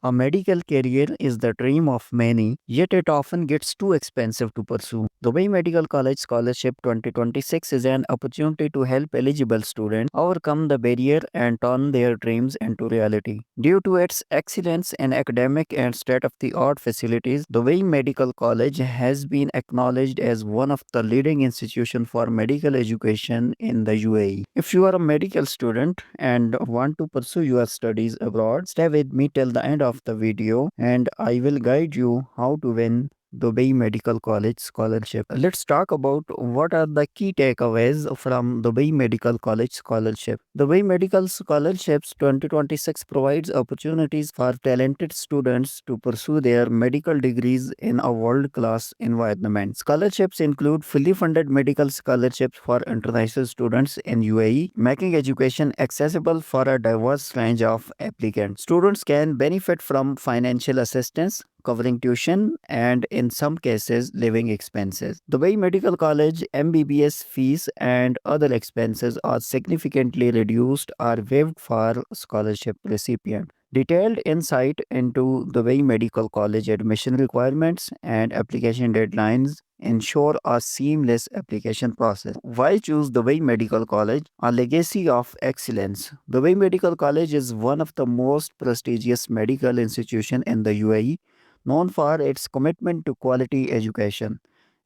A medical career is the dream of many, yet it often gets too expensive to pursue. Dubai Medical College Scholarship 2026 is an opportunity to help eligible students overcome the barrier and turn their dreams into reality. Due to its excellence in academic and state of the art facilities, Dubai Medical College has been acknowledged as one of the leading institutions for medical education in the UAE. If you are a medical student and want to pursue your studies abroad, stay with me till the end of the video and I will guide you how to win Dubai Medical College scholarship. Let's talk about what are the key takeaways from Dubai Medical College scholarship. Dubai Medical Scholarships 2026 provides opportunities for talented students to pursue their medical degrees in a world-class environment. Scholarships include fully funded medical scholarships for international students in UAE, making education accessible for a diverse range of applicants. Students can benefit from financial assistance covering tuition and, in some cases, living expenses. Dubai Medical College MBBS fees and other expenses are significantly reduced or waived for scholarship recipients. Detailed insight into Dubai Medical College admission requirements and application deadlines ensure a seamless application process. Why choose Dubai Medical College? A legacy of excellence. Dubai Medical College is one of the most prestigious medical institutions in the UAE, known for its commitment to quality education.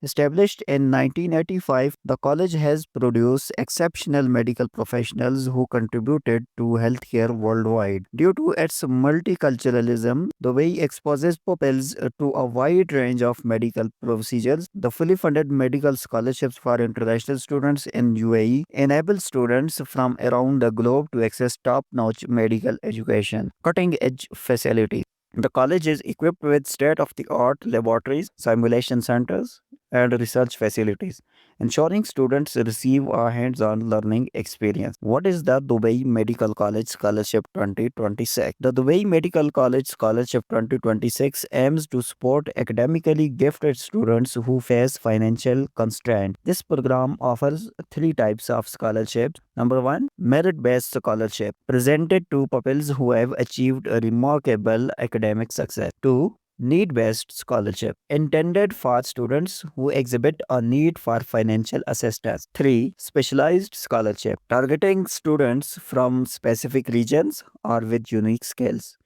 Established in 1985, the college has produced exceptional medical professionals who contributed to healthcare worldwide. Due to its multiculturalism, the way exposes pupils to a wide range of medical procedures, the fully funded medical scholarships for international students in UAE enable students from around the globe to access top-notch medical education, cutting-edge facilities. The college is equipped with state of the art laboratories, simulation centers, and research facilities, ensuring students receive a hands on learning experience. What is the Dubai Medical College Scholarship 2026? The Dubai Medical College Scholarship 2026 aims to support academically gifted students who face financial constraints. This program offers three types of scholarships. Number one, merit based scholarship, presented to pupils who have achieved a remarkable academic success. Two, need based scholarship, intended for students who exhibit a need for financial assistance. 3. Specialized scholarship, targeting students from specific regions or with unique skills.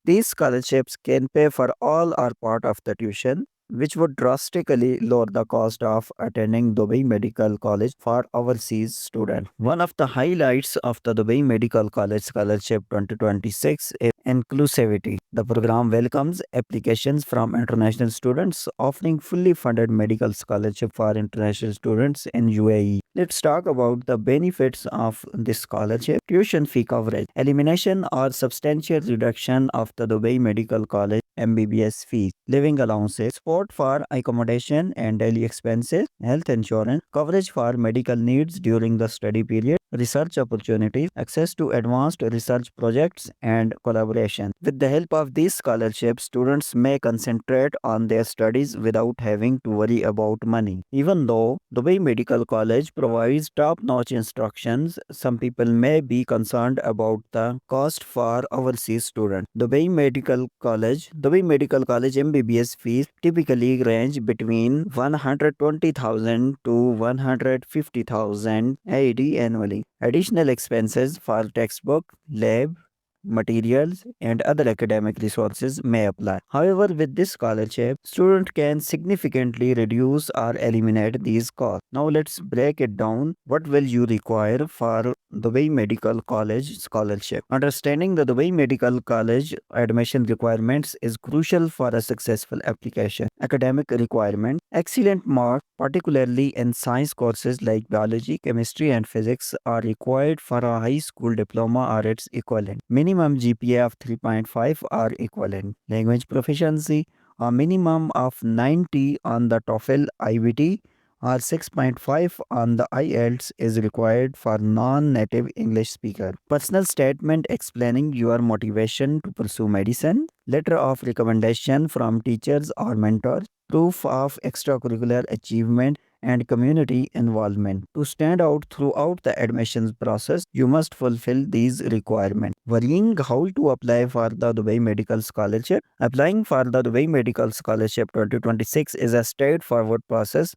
These scholarships can pay for all or part of the tuition, which would drastically lower the cost of attending Dubai Medical College for overseas students. One of the highlights of the Dubai Medical College Scholarship 2026 is inclusivity. The program welcomes applications from international students, offering fully funded medical scholarship for international students in UAE. Let's talk about the benefits of this scholarship. Tuition fee coverage, elimination or substantial reduction of the Dubai Medical College MBBS fees, living allowances, support for accommodation and daily expenses, health insurance, coverage for medical needs during the study period, research opportunities, access to advanced research projects, and collaboration. With the help of these scholarships, students may concentrate on their studies without having to worry about money. Even though Dubai Medical College provides top notch instructions, some people may be concerned about the cost for overseas students. Dubai Medical College MBBS fees typically range between 120,000 to 150,000 AED annually. Additional expenses for textbook, lab, materials, and other academic resources may apply. However, with this scholarship, student can significantly reduce or eliminate these costs. Now let's break it down. What will you require for Dubai Medical College scholarship? Understanding the Dubai Medical College admission requirements is crucial for a successful application. Academic requirement, excellent marks, particularly in science courses like biology, chemistry, and physics, are required for a high school diploma or its equivalent. Minimum GPA of 3.5 or equivalent. Language proficiency, a minimum of 90 on the TOEFL IBT or 6.5 on the IELTS is required for non-native English speaker. Personal statement explaining your motivation to pursue medicine. Letter of recommendation from teachers or mentors. Proof of extracurricular achievement and community involvement. To stand out throughout the admissions process, you must fulfill these requirements. Worrying how to apply for the Dubai Medical Scholarship? Applying for the Dubai Medical Scholarship 2026 is a straightforward process.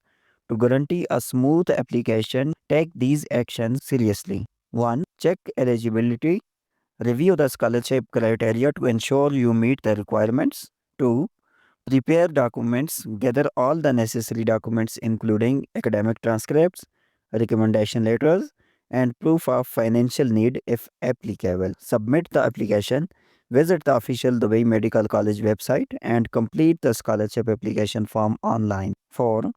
To guarantee a smooth application, take these actions seriously. 1. Check eligibility. Review the scholarship criteria to ensure you meet the requirements. 2. Prepare documents. Gather all the necessary documents, including academic transcripts, recommendation letters, and proof of financial need if applicable. Submit the application. Visit the official Dubai Medical College website and complete the scholarship application form online. 4.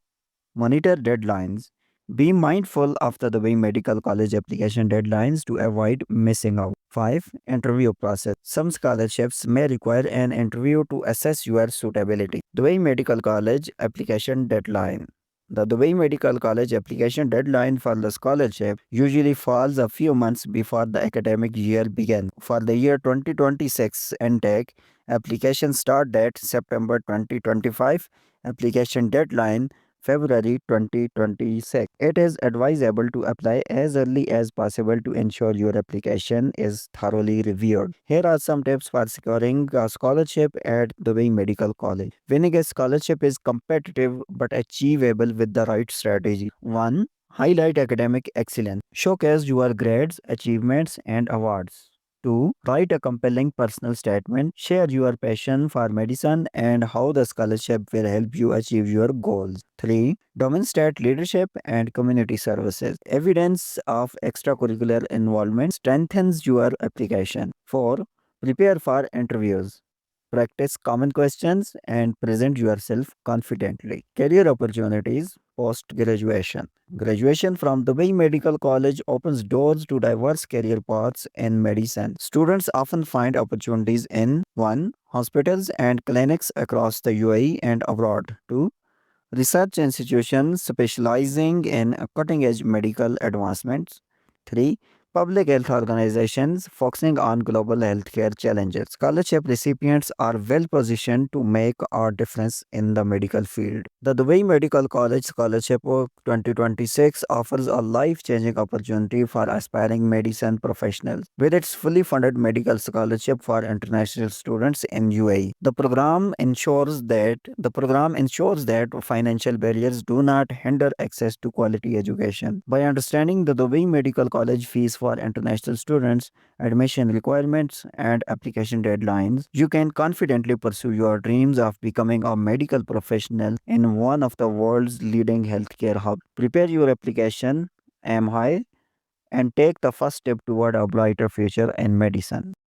Monitor deadlines. Be mindful of the Dubai Medical College application deadlines to avoid missing out. 5. Interview process. Some scholarships may require an interview to assess your suitability. Dubai Medical College application deadline. The Dubai Medical College application deadline for the scholarship usually falls a few months before the academic year begins. For the year 2026 intake, application start date September 2025, application deadline February 2026. It is advisable to apply as early as possible to ensure your application is thoroughly reviewed. Here are some tips for securing a scholarship at Dubai Medical College. Winning a scholarship is competitive but achievable with the right strategy. 1. Highlight academic excellence. Showcase your grades, achievements, and awards. 2. Write a compelling personal statement. Share your passion for medicine and how the scholarship will help you achieve your goals. 3. Demonstrate leadership and community services. Evidence of extracurricular involvement strengthens your application. 4. Prepare for interviews. Practice common questions and present yourself confidently. Career opportunities post graduation. Graduation from Dubai Medical College opens doors to diverse career paths in medicine. Students often find opportunities in 1. Hospitals and clinics across the UAE and abroad. 2. Research institutions specializing in cutting edge medical advancements. 3. Public health organizations focusing on global healthcare challenges. Scholarship recipients are well positioned to make a difference in the medical field. The Dubai Medical College Scholarship of 2026 offers a life changing opportunity for aspiring medicine professionals. With its fully funded medical scholarship for international students in UAE, the program ensures that financial barriers do not hinder access to quality education. By understanding the Dubai Medical College fees for international students, admission requirements, and application deadlines, you can confidently pursue your dreams of becoming a medical professional in one of the world's leading healthcare hubs. Prepare your application, aim high, and take the first step toward a brighter future in medicine.